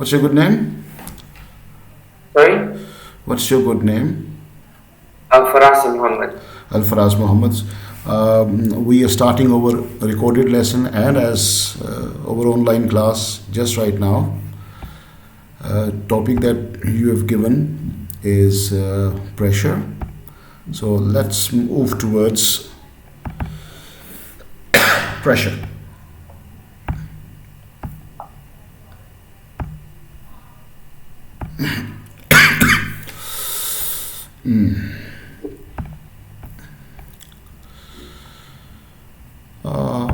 What's your good name? Sorry? What's your good name? Faraz Muhammad. Al Faraz Muhammad. We are starting our recorded lesson and as our online class just right now. Topic that you have given is pressure. So let's move towards pressure. Uh,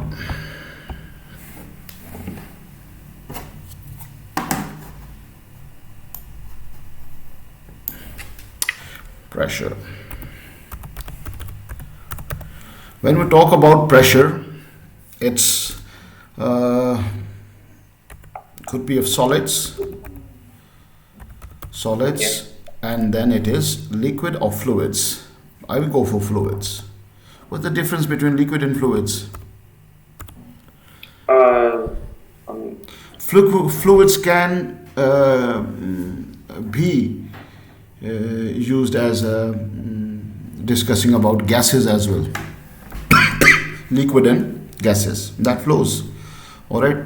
Pressure. When we talk about pressure, it's could be of Yeah. solids, and then it is liquid or fluids. I will go for fluids. What's the difference between liquid and fluids? Uh, um, Fluids can be used as discussing about gases as well. Liquid and gases that flows. All right.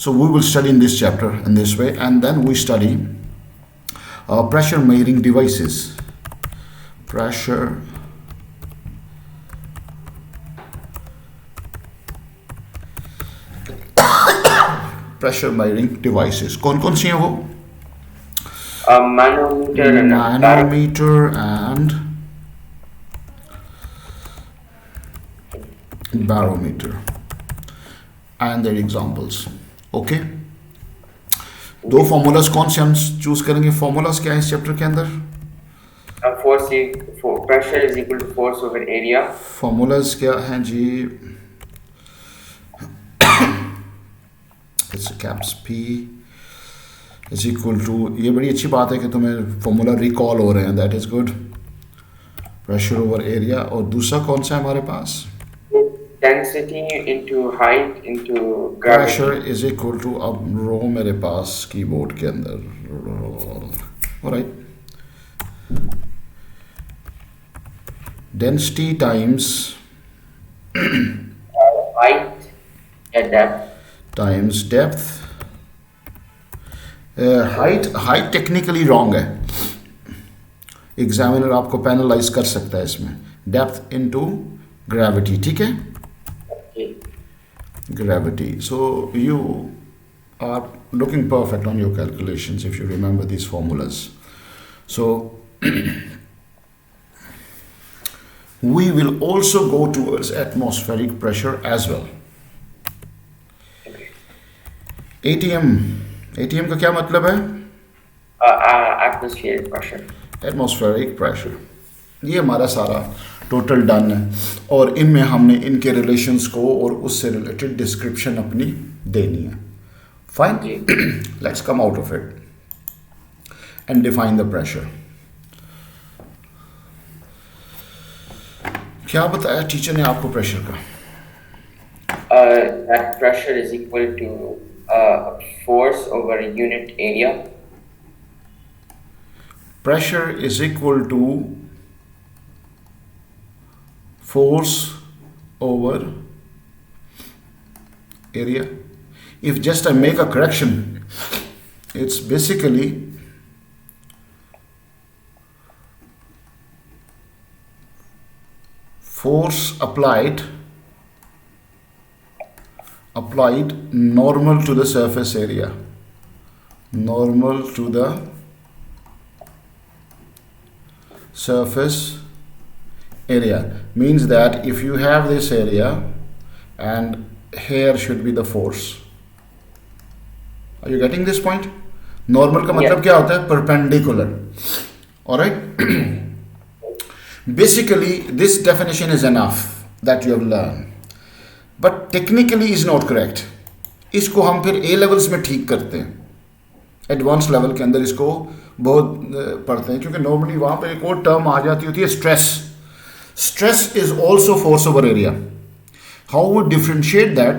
So we will study in this chapter in this way, and then we study pressure measuring devices. Pressure pressure measuring devices. कौन कौन सी हैं वो? Manometer and Manometer and barometer and their examples. Okay. दो formulas कौन से हम choose करेंगे? Formulas क्या है इस चैप्टर के अंदर? pressure is equal to force over area. Formulas क्या हैं जी? It's caps P is equal to, ये बड़ी अच्छी बात है कि तुम्हें फॉर्मूला रिकॉल हो रहे हैं, that is good. Pressure over area. और दूसरा कौन सा है हमारे पास? Density into height into gravity. Pressure is equal to, अब रो मेरे पास कीबोर्ड के अंदर, alright, density times Height and depth. Times depth. Height technically wrong है, एग्जामिनर आपको पेनलाइज कर सकता है इसमें. डेप्थ इनटू ग्रेविटी, ठीक है, Okay. gravity. So you are looking perfect on your calculations if you remember these formulas. So we will also go towards atmospheric pressure as well. ATM का क्या मतलब है? Atmospheric pressure. Atmospheric pressure. ये हमारा सारा total done है, और इनमें हमने इनके रिलेशंस को और उससे रिलेटेड डिस्क्रिप्शन अपनी देनी है. Fine. Let's come out of it and define the pressure. क्या बताया टीचर ने आपको प्रेशर का? That pressure is equal to force over a unit area. Pressure is equal to force over area. If just I make a correction, it's basically force applied normal to the surface area. Normal to the surface area means that if you have this area and here should be the force. Are you getting this point? Normal का मतलब क्या होता है? Perpendicular. Alright. Basically this definition is enough that you have learned, but technically is not correct. इसको हम फिर A levels में ठीक करते हैं, एडवांस लेवल के अंदर इसको बहुत पढ़ते हैं, क्योंकि नॉर्मली वहाँ पर एक और टर्म आ जाती होती है stress. Stress is also force over area. How would differentiate that?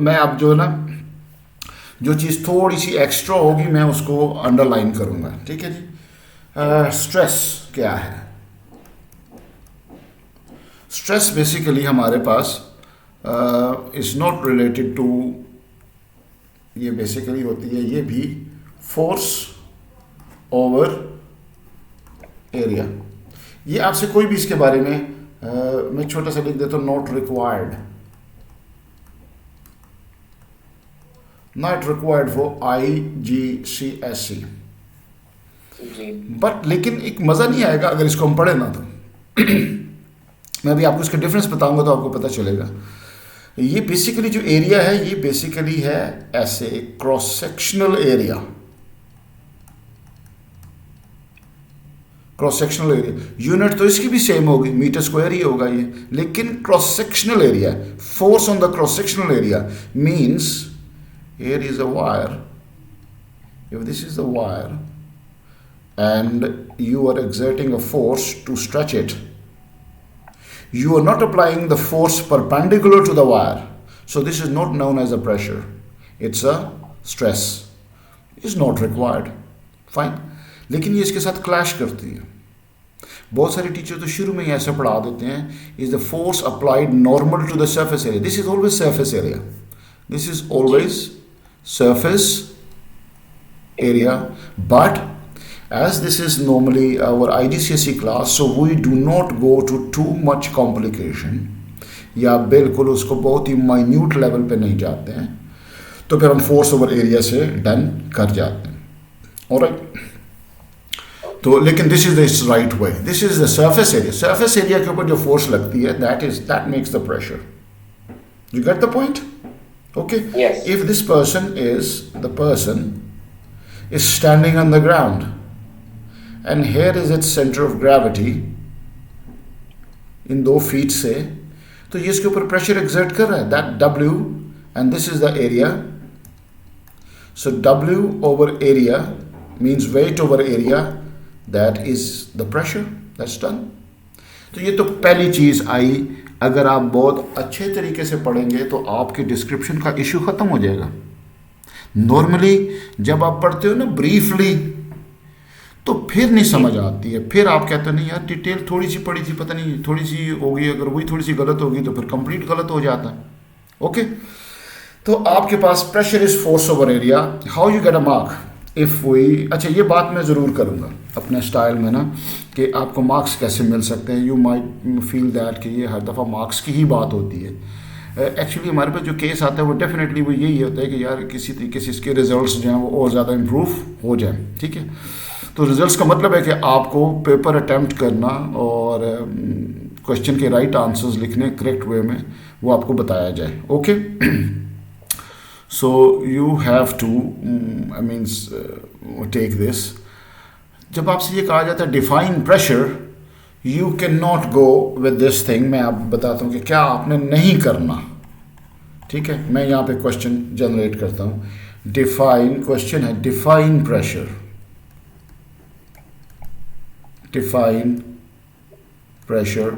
मैं अब जो है ना जो चीज़ थोड़ी सी एक्स्ट्रा होगी मैं उसको अंडरलाइन करूँगा, ठीक है जी। स्ट्रेस क्या है? स्ट्रेस बेसिकली हमारे पास इज़ नॉट रिलेटेड टू, ये बेसिकली होती है ये भी फोर्स ओवर एरिया। ये आपसे कोई भी इसके बारे में मैं छोटा सा लिख देता हूँ, not required, not required for IGCSE। जी। बट लेकिन एक मज़ा नहीं आएगा अगर इसको हम पढ़े ना तो मैं भी आपको इसका डिफरेंस बताऊंगा तो आपको पता चलेगा। ये बेसिकली जो एरिया है ये बेसिकली है ऐसे एक cross sectional area, cross sectional area. Unit तो इसकी भी सेम होगी, मीटर स्क्वायर ही होगा ये, लेकिन cross sectional area, force on the cross sectional area means here is a wire, if this is the wire and you are exerting a force to stretch it, you are not applying the force perpendicular to the wire, so this is not known as a pressure, it's a stress, is not required, fine। लेकिन ये इसके साथ clash करती है। बहुत सारे teacher तो शुरू में ही ऐसा पढ़ा देते हैं, is the force applied normal to the surface area, this is always surface area, this is always surface area, but as this is normally our IGCSE class, so we do not go to too much complication, या बिल्कुल उसको बहुत ही minute level पे नहीं जाते हैं, तो फिर हम फोर्स ओवर एरिया से डन कर जाते हैं। ऑलराइट, तो लेकिन this is the right way, this is the surface area, surface area के ऊपर जो फोर्स लगती है that makes the pressure. You get the point? Okay. Yes. If this person is standing on the ground, and here is its center of gravity in 2 feet से, तो ये इसके ऊपर प्रेशर एक्सर्ट कर रहा है, that W, and this is the area. So W over area means weight over area, that is the pressure. That's done. तो ये तो पहली चीज आई। अगर आप बहुत अच्छे तरीके से पढ़ेंगे तो आपके डिस्क्रिप्शन का इशू ख़त्म हो जाएगा। नॉर्मली जब आप पढ़ते हो ना ब्रीफली तो फिर नहीं समझ आती है, फिर आप कहते हो नहीं यार डिटेल थोड़ी सी पढ़ी थी, पता नहीं थोड़ी सी होगी, अगर वही थोड़ी सी गलत होगी तो फिर कंप्लीट गलत हो जाता है। ओके, तो आपके पास pressure is force over area, how you get a mark if we, अच्छा ये बात मैं ज़रूर करूँगा अपने स्टाइल में ना कि आपको मार्क्स कैसे मिल सकते हैं। यू माइट फील दैट कि ये हर दफ़ा मार्क्स की ही बात होती है। एक्चुअली हमारे पास जो केस आता है वो डेफिनेटली वो यही होता है कि यार किसी तरीके से इसके रिजल्ट्स जो हैं वो और ज़्यादा इम्प्रूव हो जाए, ठीक है। तो रिजल्ट्स का मतलब है कि आपको पेपर अटैम्प्ट करना और क्वेश्चन के राइट आंसर्स लिखने करेक्ट वे में वो आपको बताया जाए। Okay, so you have to take this। जब आपसे ये कहा जाता है define pressure, you can not go with this thing. मैं आप बताता हूँ कि क्या आपने नहीं करना, ठीक है। मैं यहाँ पे क्वेश्चन जनरेट करता हूँ, डिफाइन, क्वेश्चन है define pressure, define pressure.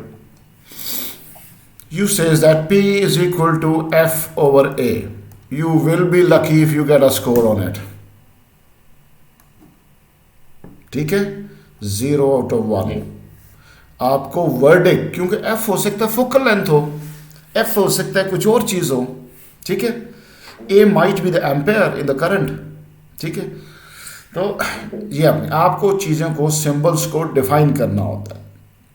You says that P is equal to F over A. You will be lucky if you get a score on it. ठीक है, 0 out of 1 आपको verdict, क्योंकि F हो सकता है focal length हो, F हो सकता है कुछ और चीज हो, ठीक है। A might be the ampere in the current, ठीक है। तो ये आपको चीज़ों को सिंबल्स को डिफाइन करना होता है।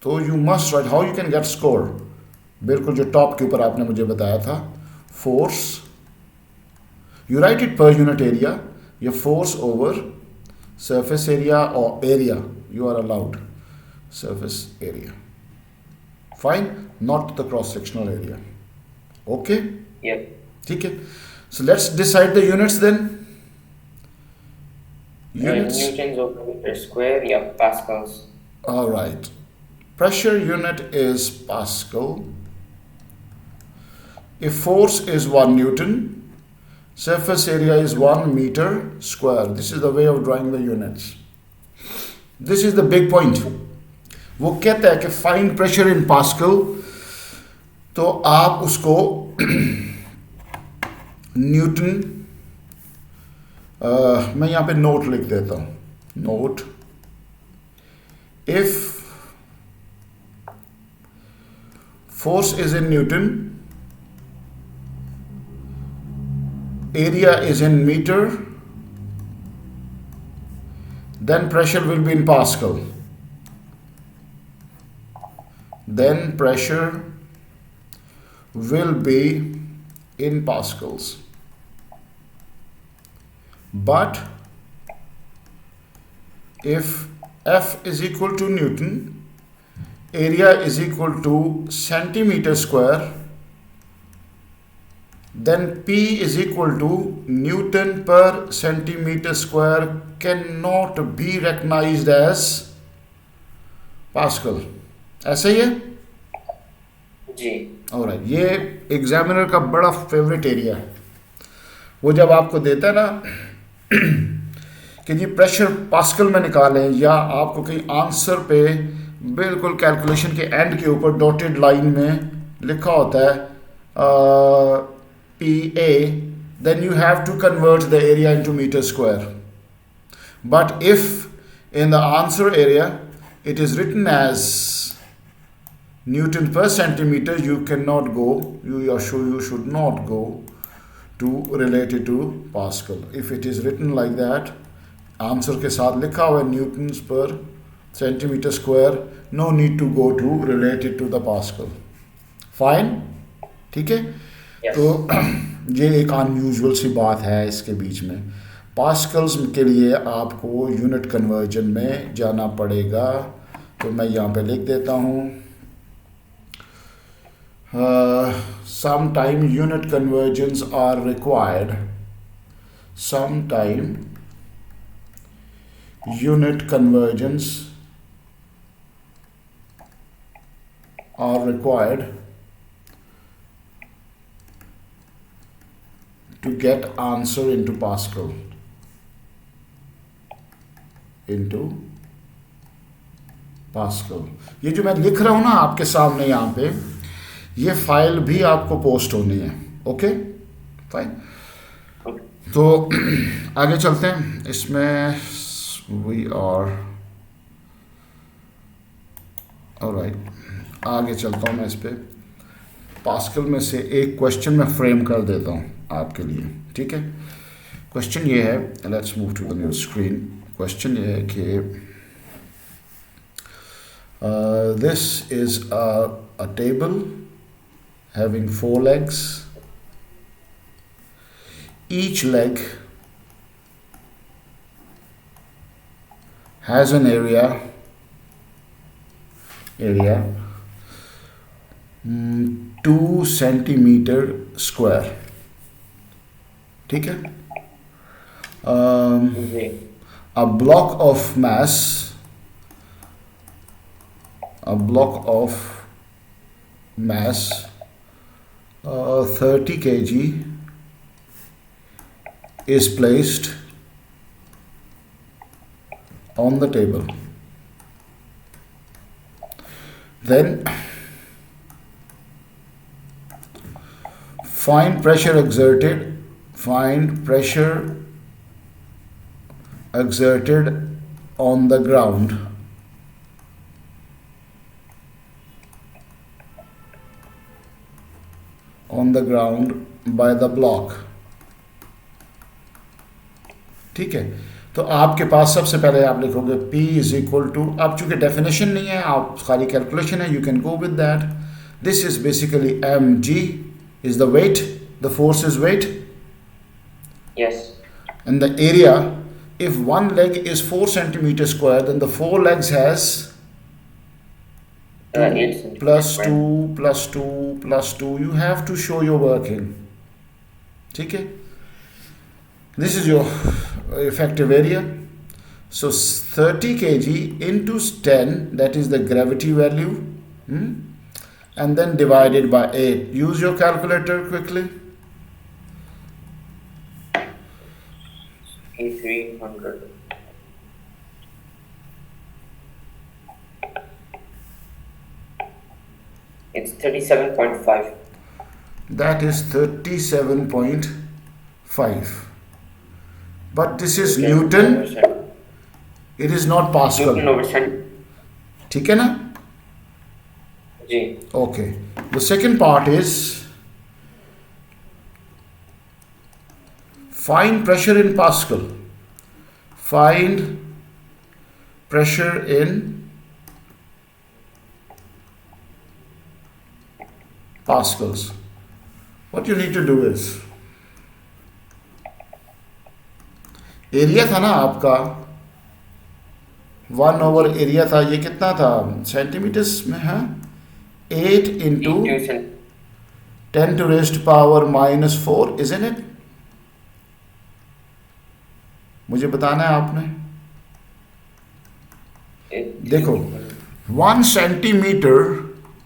तो you must write how you can get score, बिल्कुल जो टॉप के ऊपर आपने मुझे बताया था, force, you write it per unit area, या force over surface area or area, you are allowed surface area, fine, not the cross sectional area, okay, Yeah. ठीक है। So let's decide the units then. Units, Newtons over meter square, yeah, pascals. all right, pressure unit is Pascal. If force is 1 Newton, surface area is 1 meter square. This is the way of drawing the units. This is the big point. वो कहता है कि find pressure in pascal, तो आप उसको Newton मैं यहाँ पे नोट लिख देता हूँ. Note, if force is in Newton, area is in meter, then pressure will be in Pascal. Then pressure will be in pascals. But if F is equal to Newton, area is equal to centimeter square, then P is equal to Newton per centimeter square cannot be recognized as Pascal. ऐसा ही है जी. और ये examiner का बड़ा favourite area है. वो जब आपको देता है ना कि जी प्रेशर पास्कल में निकालें, या आपको कहीं आंसर पे बिल्कुल कैलकुलेशन के एंड के ऊपर डॉटेड लाइन में लिखा होता है P A, then you have to convert the area into metre square. But if in the answer area it is written as Newton per centimeter, you cannot go, you should not go to relate it to Pascal. If it is written like that, answer के साथ लिखा हुआ है Newtons per centimeter square, no need to go to relate it to the Pascal. Fine? ठीक है? Yes. तो ये एक अनयूजुअल सी बात है इसके बीच में. पास्कल्स के लिए आपको यूनिट कन्वर्जन में जाना पड़ेगा. तो मैं यहाँ पे लिख देता हूँ sometime unit conversions are required. Sometime unit conversions are required to get answer into Pascal. Into Pascal. ये जो मैं लिख रहा हूँ ना आपके सामने यहाँ पे, ये फाइल भी आपको पोस्ट होनी है. Okay fine. तो आगे चलते हैं. इसमें वी आर ऑलराइट. आगे चलता हूँ मैं इस पे. पास्कल में से एक क्वेश्चन मैं फ्रेम कर देता हूँ आपके लिए. ठीक है. क्वेश्चन ये है, let's move to the new screen. Question ये है कि this is a table having 4 legs. Each leg has an area 2 centimeter square. ठीक है. A block of mass, a 30 kg is placed on the table. Then find pressure exerted on the ground by the block. ठीक है. तो आपके पास सबसे पहले आप लिखोगे P इज इक्वल टू, अब चूंकि डेफिनेशन नहीं है, आप खाली कैलकुलेशन है, you can go with that. This is basically mg is the weight, the force is weight. Yes. And the area, if one leg is 4 centimeter square, then the 4 legs has 8 plus 2 plus 2 plus 2. You have to show your working. ठीक है. This is your effective area. So 30 kg into 10, that is the gravity value, and then divided by 8. Use your calculator quickly. 300. It's 37.5. That is 37.5 but this is Newton over Newton, it is not Pascal. Newton over cent. ठीक है ना? जी. Okay. The second part is find pressure in Pascal. Find pressure in Pascals. What you need to do is, area था ना आपका 1 over area था, ये कितना था सेंटीमीटर्स में है 8 into 10 to raised power minus 4, isn't it? मुझे बताना है आपने. देखो 1 सेंटीमीटर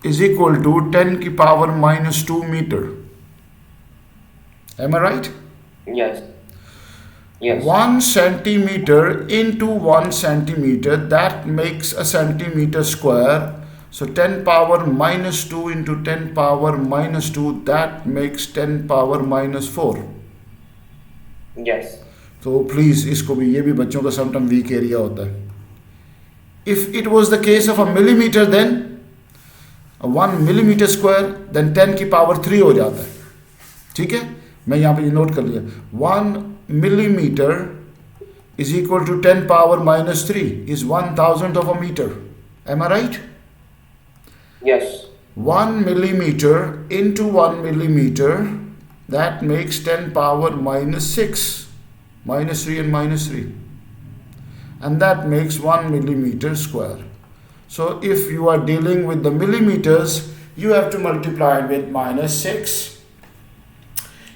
is equal to 10 की power minus 2 meter. Am I right? Yes. Yes. 1 centimeter into 1 centimeter, that makes a centimeter square. So 10 power minus 2 into 10 power minus 2, that makes 10 power minus 4. Yes. तो please इसको भी, ये भी बच्चों का sometime week area होता है. If it was the case of a millimetre, then 1 millimetre square, then 10 की पावर 3 हो जाता है. ठीक है, मैं यहाँ पे ये नोट कर लिया. 1 millimeter is equal to 10 power minus 3 is 1,000th of a meter. Am I right? Yes. 1 millimeter into 1 millimeter, that makes 10 power minus 6, minus 3 and minus 3, and that makes 1 millimeter square. So if you are dealing with the millimeters, you have to multiply it with minus 6.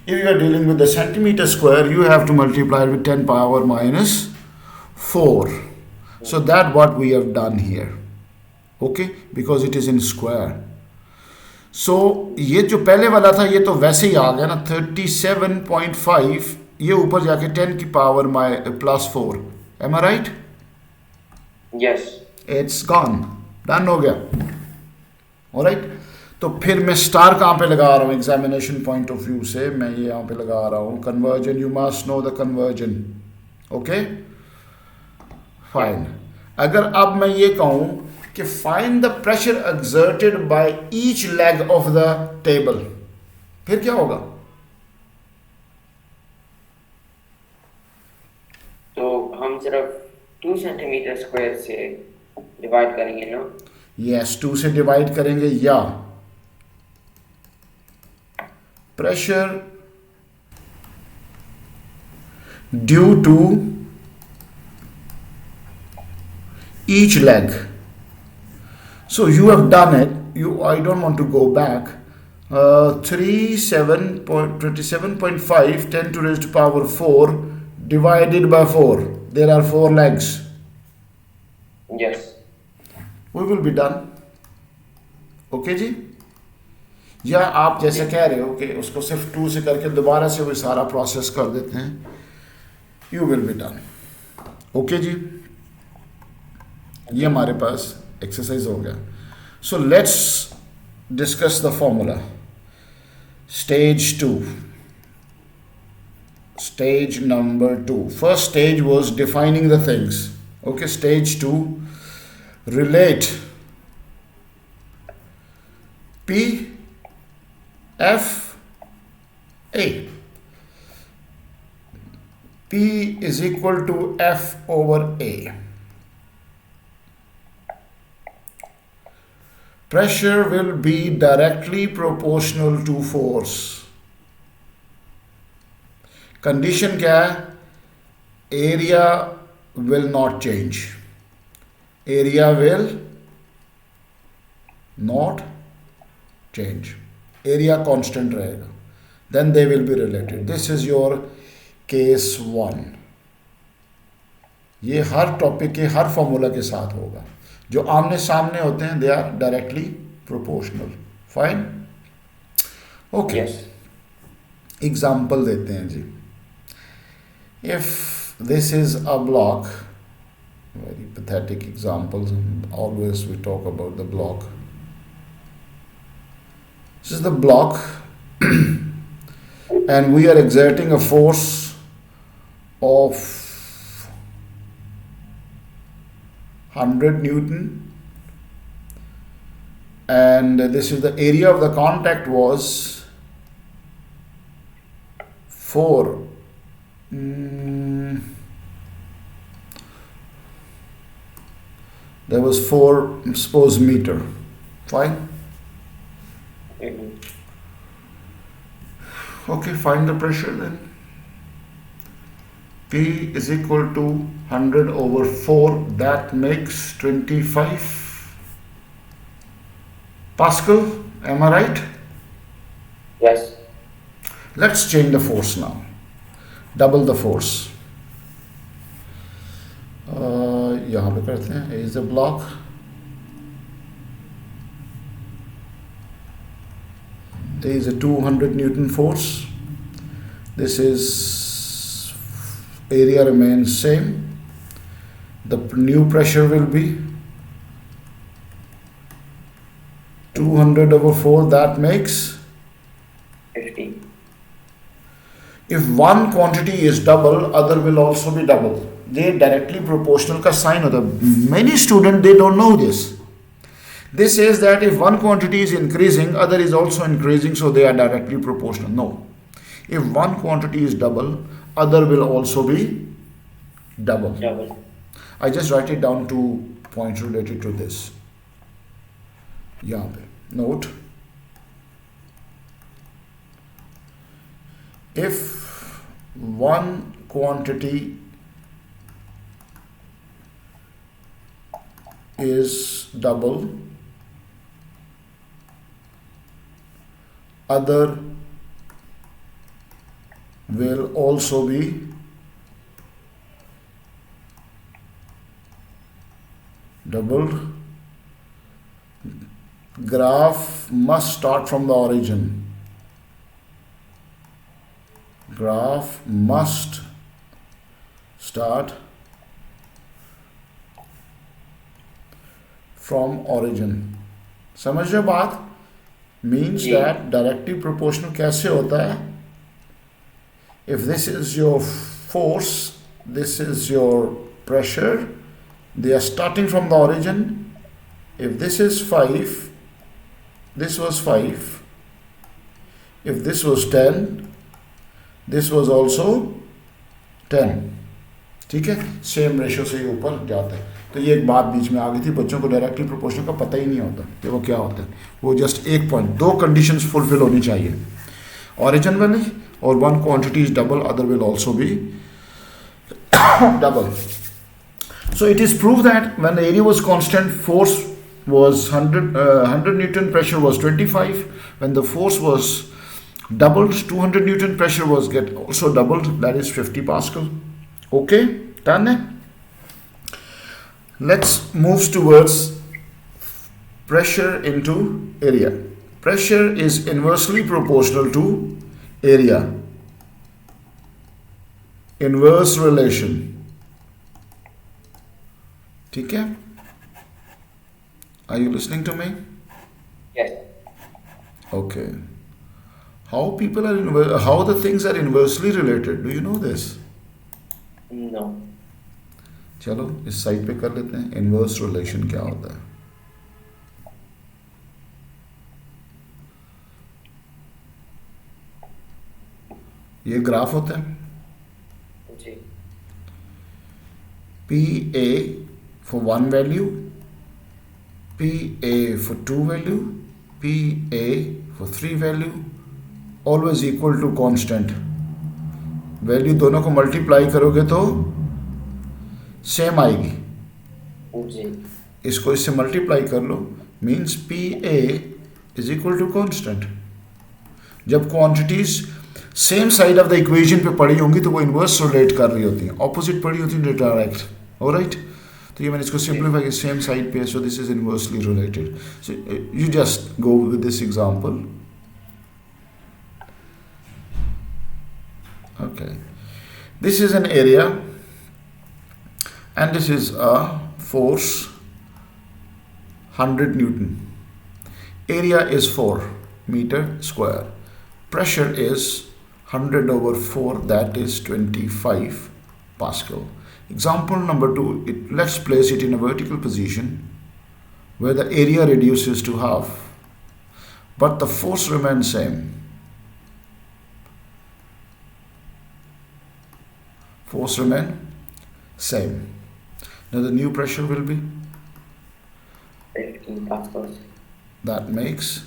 If you are dealing with the centimeter square, you have to multiply it with 10 power minus 4. So that what we have done here. Okay, because it is in square. So ये जो पहले वाला था ये तो वैसे ही आ गया ना 37.5, ये ऊपर जाके 10 की power plus 4. Am I right? Yes. It's gone. Done हो गया. Alright. तो फिर मैं स्टार कहाँ पे लगा रहा हूँ एग्जामिनेशन पॉइंट ऑफ व्यू से, मैं ये यहाँ पे लगा रहा हूँ conversion. You must know the conversion. Okay fine. अगर अब मैं ये कहूँ कि find the pressure exerted by each leg of the table, फिर क्या होगा? तो हम सिर्फ 2 सेंटीमीटर स्क्वायर से डिवाइड करेंगे ना? यस, 2 से डिवाइड करेंगे. या pressure due to each leg. So you have done it. I don't want to go back. 27.5 10 to raised power 4 divided by 4. There are 4 legs. Yes. We will be done. Okay जी. या आप जैसे कह रहे हो कि उसको सिर्फ 2 से करके दोबारा से वो सारा प्रोसेस कर देते हैं, you will be done. Okay जी, ये हमारे पास एक्सरसाइज हो गया. So let's discuss the formula. Stage 2, stage number 2. First stage was defining the things. Okay, stage 2, relate P F A. P is equal to F over A. Pressure will be directly proportional to force. Condition क्या है? Area will not change. Area will not change. Area constant रहेगा. Then they will be related. This is your case 1. ये हर topic के हर formula के साथ होगा. जो आमने सामने होते हैं, they are directly proportional. Fine? Okay. Yes. Example देते हैं जी. If this is a block, very pathetic examples, always we talk about the block. This is the block and we are exerting a force of 100 Newton, and this is the area of the contact was 4. There was 4, suppose, meter. Fine. Okay, find the pressure then. P is equal to 100 over 4, that makes 25 Pascal. Am I right? Yes. Let's change the force now. Double the force. यहाँ पे करते हैं, is the block. There is a 200 Newton force. This is, area remains same. The new pressure will be 200 over 4, that makes 50. If one quantity is double, other will also be double. They directly proportional का sign होता है. Many students, they don't know this. This says that if one quantity is increasing, other is also increasing, so they are directly proportional. No. If one quantity is double, other will also be double. I just write it down 2 points related to this. यहाँ पे note. If one quantity is double, other will also be doubled. Graph must start from the origin. Graph must start from origin. समझ रहे हो बात? Means that directly proportional कैसे होता है? If this is your force, this is your pressure, they are starting from the origin. If this is 5, this was 5. If this was 10, this was also 10. ठीक है, same ratio से ये ऊपर जाता है. तो ये एक बात बीच में आ गई थी, बच्चों को डायरेक्टली प्रोपोर्शनल का पता ही नहीं होता कि वो क्या होता है. वो जस्ट एक पॉइंट, 2 कंडीशंस फुलफिल होनी चाहिए. ऑरिजिन वाली, और one quantity is double, other will also be double. So it is proved that when the area was constant, force was 100 Newton, pressure was 25. When the force was doubled, 200 Newton, pressure was also doubled, that is 50 Pascal. Okay, done. Let's move towards pressure into area. Pressure is inversely proportional to area. Inverse relation. ठीक है? Are you listening to me? Yes. Okay. How people are how the things are inversely related? Do you know this? No. चलो इस side पे कर लेते हैं. Inverse relation क्या होता है? ये ग्राफ होता है. जी. PA for 1 value, PA for 2 value, PA for 3 value, always equal to constant. Value दोनों को मल्टीप्लाई करोगे तो सेम आएगी. जी. इसको इससे मल्टीप्लाई कर लो, means PA is equal to constant. जब quantities same side of the equation पे पड़ी होंगी तो वो इनवर्स रिलेट कर रही होती हैं, ऑपोजिट पड़ी होती है डायरेक्ट. ऑलराइट, तो ये मैंने इसको सिंप्लीफाई, सेम साइड पे, so this is inversely related. So you just go with this example. Okay, this is an area and this is a force 100 Newton. Area is 4 meter square. Pressure is 100 over 4, that is 25 Pascal. Example number 2, let's place it in a vertical position where the area reduces to half, but the force remains same. Force remain same. Now the new pressure will be, 15 pascals. that makes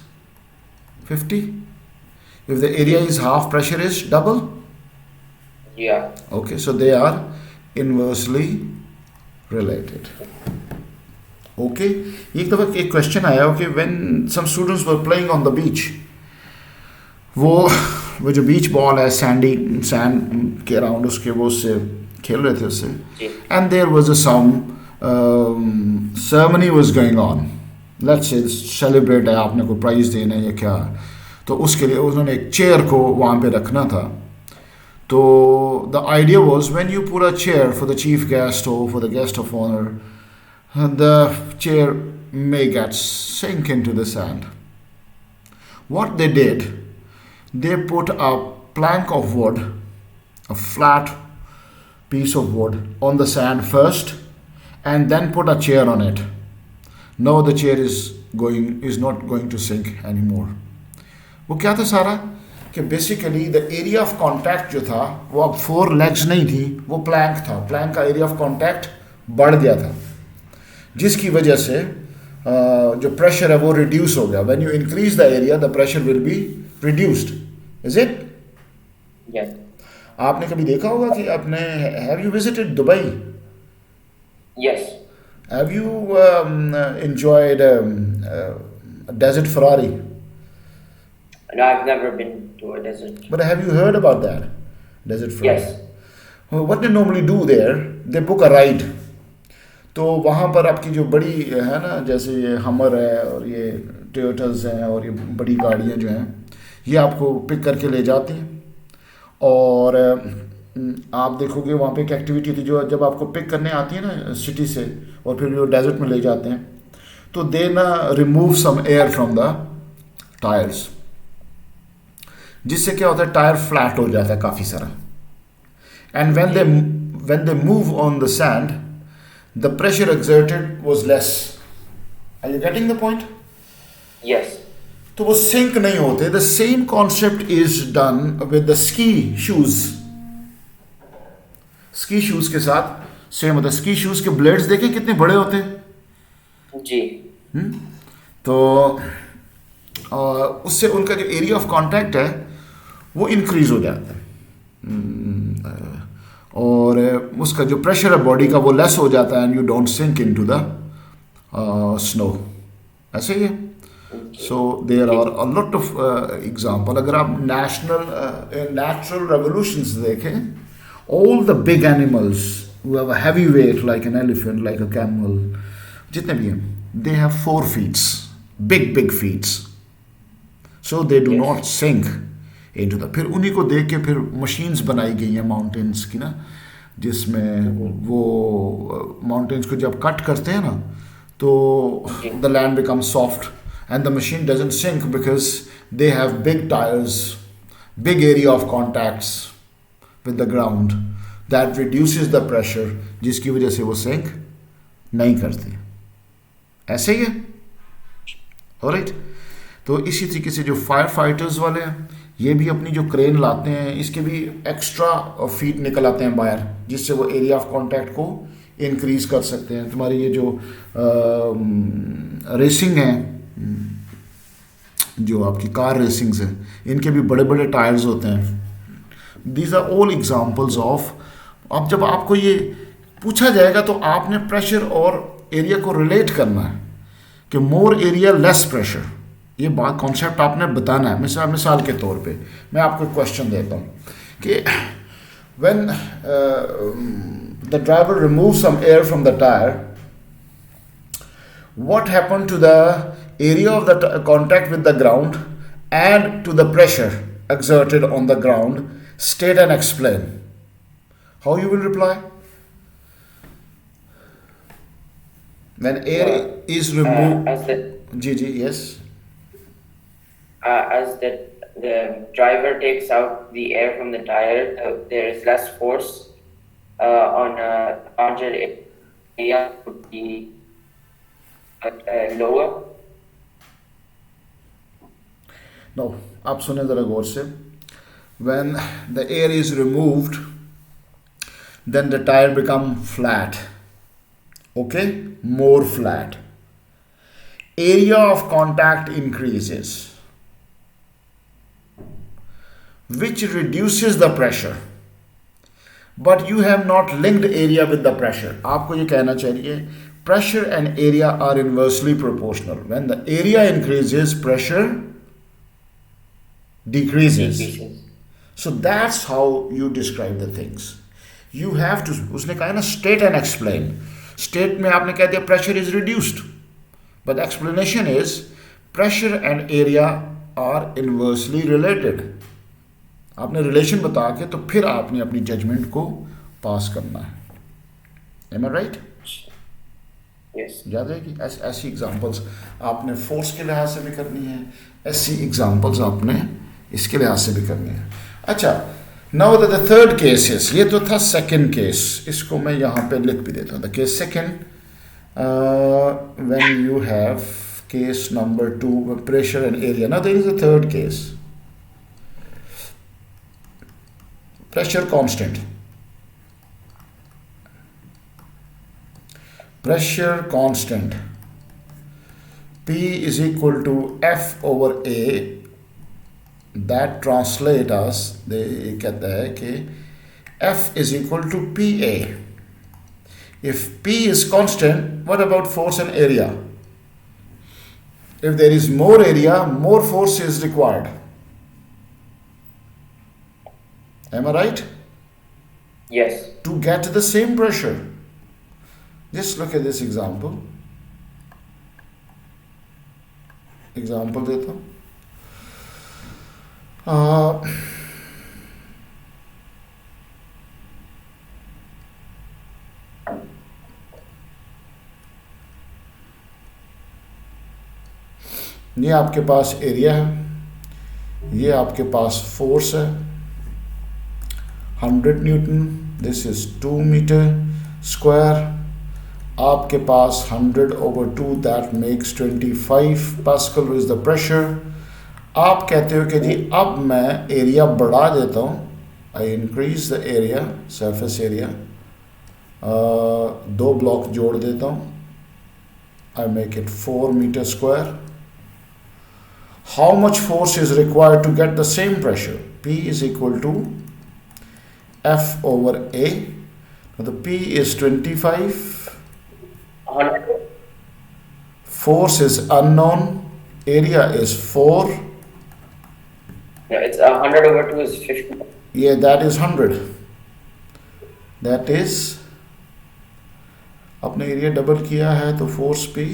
50. If the area is half, pressure is double. Yeah. Okay, so they are inversely related. Okay, एक दफ़ा एक question आया, okay, when some students were playing on the beach, वो जो beach ball है sand के around, उसके वो उससे खेल रहे थे उससे, and there was a some ceremony was going on, let's say celebrate है, आपने कोई प्राइज देना है या क्या, तो उसके लिए उन्होंने एक चेयर को वहाँ पे रखना था. तो the idea was when you put a chair for the chief guest और for the guest of honour, the chair may get sink into the sand. What they did, they put a plank of wood, a flat piece of wood on the sand first, and then put a chair on it. Now the chair is not going to sink anymore. वो क्या था सारा कि basically the area of contact जो था वो अब 4 legs नहीं थी, वो प्लैंक था. प्लैंक का एरिया ऑफ कॉन्टैक्ट बढ़ गया था, जिसकी वजह से जो प्रेशर है वो रिड्यूस हो गया. When you increase the area the pressure will be reduced. Is it? Yes. आपने कभी देखा होगा कि आपने, have you visited Dubai? Yes. Have you enjoyed desert safari? No, I've never been to a desert. But have you heard about that desert Ferrari? Yes. Well, what they normally do there, they book a ride. तो वहाँ पर आपकी जो बड़ी है ना, जैसे ये हमर है और ये टोयोटास हैं और ये बड़ी गाड़ियाँ जो हैं, ये आपको पिक करके ले जाती हैं. और आप देखोगे वहाँ पे एक एक्टिविटी थी, जो जब आपको पिक करने आती है ना सिटी से और फिर वो डेजर्ट में ले जाते हैं, तो दे ना remove some air from the tyres, जिससे क्या होता है टायर फ्लैट हो जाता है काफ़ी सारा. And when they move on the sand the pressure exerted was less. Are you getting the point? Yes. तो वो सिंक नहीं होते. The same concept is done with the ski shoes. Ski shoes के साथ सेम होता है. Ski shoes के blades देखें कितने बड़े होते हैं जी. तो उससे उनका जो एरिया ऑफ कॉन्टैक्ट है वो इंक्रीज हो जाता है, और उसका जो प्रेशर है बॉडी का वो लेस हो जाता है, and you don't sink into the snow. ऐसे ही है. So there are a lot of example. अगर आप नेचुरल रेवोल्यूशंस देखें, all the big animals who have a heavy weight like an elephant, like a camel, जितने भी हैं, they have 4 feets, big feets, so they do not sink into the. फिर उन्हीं को देख के फिर मशीन्स बनाई गई हैं माउंटेन्स की ना, जिसमें वो माउंटेन्स को जब कट करते हैं ना, तो the land become soft and the machine doesn't sink because they have big tyres, big area of contacts with the ground, that reduces the pressure, जिसकी वजह से वो सिंक नहीं करते. ऐसे ही है. ऑलराइट. तो इसी तरीके से जो फायर फाइटर्स वाले हैं, ये भी अपनी जो क्रेन लाते हैं, इसके भी एक्स्ट्रा फीट निकल आते हैं बाहर, जिससे वो एरिया ऑफ कांटेक्ट को इंक्रीज कर सकते हैं. तुम्हारी ये जो रेसिंग है, जो आपकी कार रेसिंग्स हैं, इनके भी बड़े बड़े टायर्स होते हैं. These are all examples of. अब जब आपको ये पूछा जाएगा तो आपने प्रेशर और एरिया को रिलेट करना है कि मोर एरिया लेस प्रेशर. ये बात कॉन्सेप्ट आपने बताना है. मिसाल के तौर पे मैं आपको एक क्वेश्चन देता हूँ कि when the driver remove some air from the tyre, what happen to the area of the contact with the ground and to the pressure exerted on the ground? State and explain. How you will reply? When air is removed, as the yes. As the driver takes out the air from the tire, there is less force on a larger area would be lower? No, आप सुने ज़रा गौर से. When the air is removed, then the tire become flat. Okay, more flat. Area of contact increases, which reduces the pressure. But you have not linked area with the pressure. आपको ये कहना चाहिए pressure and area are inversely proportional. When the area increases, pressure decreases. So that's how you describe the things. You have to, उसने कहा ना state and explain. State में आपने कह दिया pressure is reduced. But the explanation is pressure and area are inversely related. आपने relation बता के तो फिर आपने अपनी जजमेंट को पास करना है. Am I right? Yes. याद रहेगी. ऐसी एग्जांपल्स आपने फोर्स के लिहाज से भी करनी है, ऐसी एग्जांपल्स आपने इसके लिहाज से भी करनी है. अच्छा, now the third case is, ये तो था सेकंड केस, इसको मैं यहाँ पे लिख भी देता हूँ. The case second, when you have case number 2 pressure and area. Now there is a third case, pressure constant. Pressure constant P is equal to F over A. That translate as they कहता है कि F is equal to PA. If P is constant, what about force and area? If there is more area, more force is required. Am I right? Yes. To get the same pressure. Just look at this example. Example देता हूँ. ये आपके पास area है, ये आपके पास force है 100 newton, this is 2 metre square. आपके पास 100 over 2 that makes 25 pascal is the pressure. आप कहते हो कि जी अब मैं एरिया बढ़ा देता हूँ, I increase the area, surface area, 2 block जोड़ देता हूँ, I make it 4 metre square. How much force is required to get the same pressure? P is equal to F over A. Now the P is 25. 100. Force is unknown. Area is 4. Yeah, it's 100 over 2 is 50. Yeah, that is 100. That is, आपने area double किया है तो force P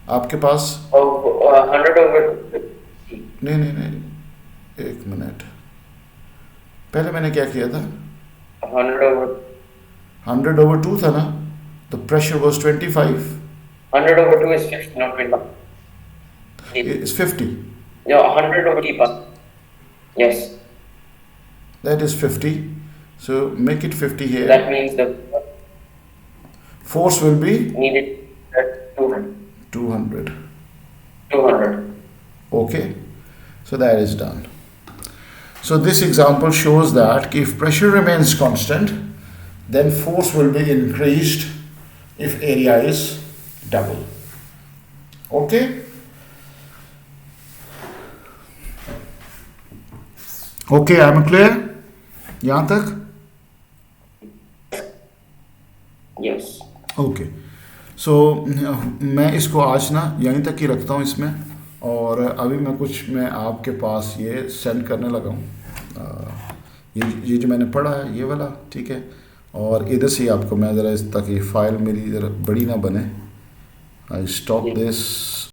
आपके पास 100 over 2. नहीं, एक minute, पहले मैंने क्या किया था, 100 over 2 था ना, तो pressure was 25. 100 over 2 is 50, not 25. It's 50. No, 100 over 2. Yes. That is 50. So make it 50 here. That means the Force will be needed 200. 200. 200. Okay. So that is done. So this example shows that if pressure remains constant, then force will be increased if area is double. Okay. Okay, I'm clear? यहाँ तक? Yes. Okay. सो मैं इसको आज ना यहीं तक ही रखता हूँ इसमें, और अभी मैं आपके पास ये सेंड करने लगा हूँ, ये जो मैंने पढ़ा है ये वाला, ठीक है. और इधर से आपको मैं ज़रा ताकि फ़ाइल मेरी ज़रा बड़ी ना बने, आई स्टॉप दिस.